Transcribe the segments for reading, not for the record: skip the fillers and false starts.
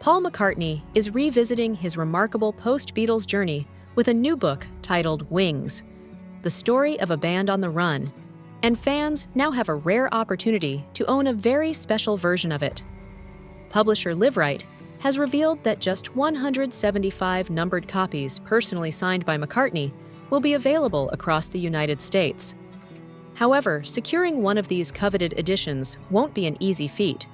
Paul McCartney is revisiting his remarkable post-Beatles journey with a new book titled Wings, the story of a band on the run, and fans now have a rare opportunity to own a very special version of it. Publisher Liveright has revealed that just 175 numbered copies personally signed by McCartney will be available across the United States. However, securing one of these coveted editions won't be an easy feat.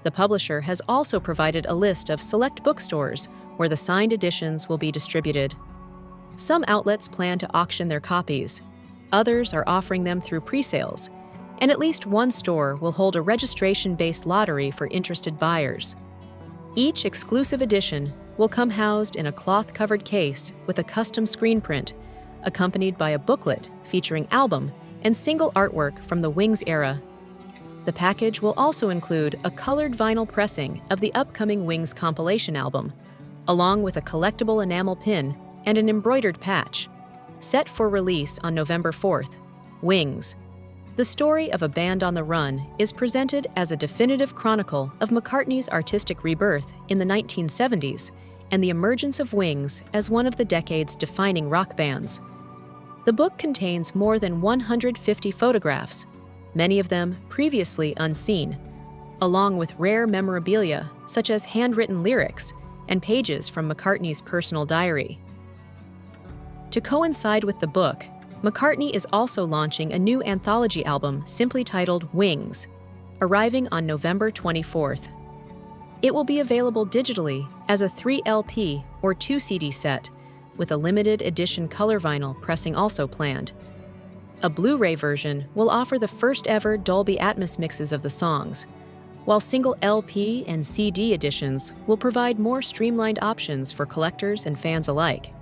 The publisher has also provided a list of select bookstores where the signed editions will be distributed. Some outlets plan to auction their copies, others are offering them through pre-sales, and at least one store will hold a registration-based lottery for interested buyers. Each exclusive edition will come housed in a cloth-covered case with a custom screen print, accompanied by a booklet featuring album and single artwork from the Wings era. The package will also include a colored vinyl pressing of the upcoming Wings compilation album, along with a collectible enamel pin and an embroidered patch. Set for release on November 4th, Wings, the story of a band on the run, is presented as a definitive chronicle of McCartney's artistic rebirth in the 1970s and the emergence of Wings as one of the decade's defining rock bands. The book contains more than 150 photographs, many of them previously unseen, along with rare memorabilia such as handwritten lyrics and pages from McCartney's personal diary. To coincide with the book, McCartney is also launching a new anthology album simply titled Wings, arriving on November 24th. It will be available digitally as a 3 LP or 2 CD set, with a limited edition color vinyl pressing also planned. A Blu-ray version will offer the first-ever Dolby Atmos mixes of the songs, while single LP and CD editions will provide more streamlined options for collectors and fans alike.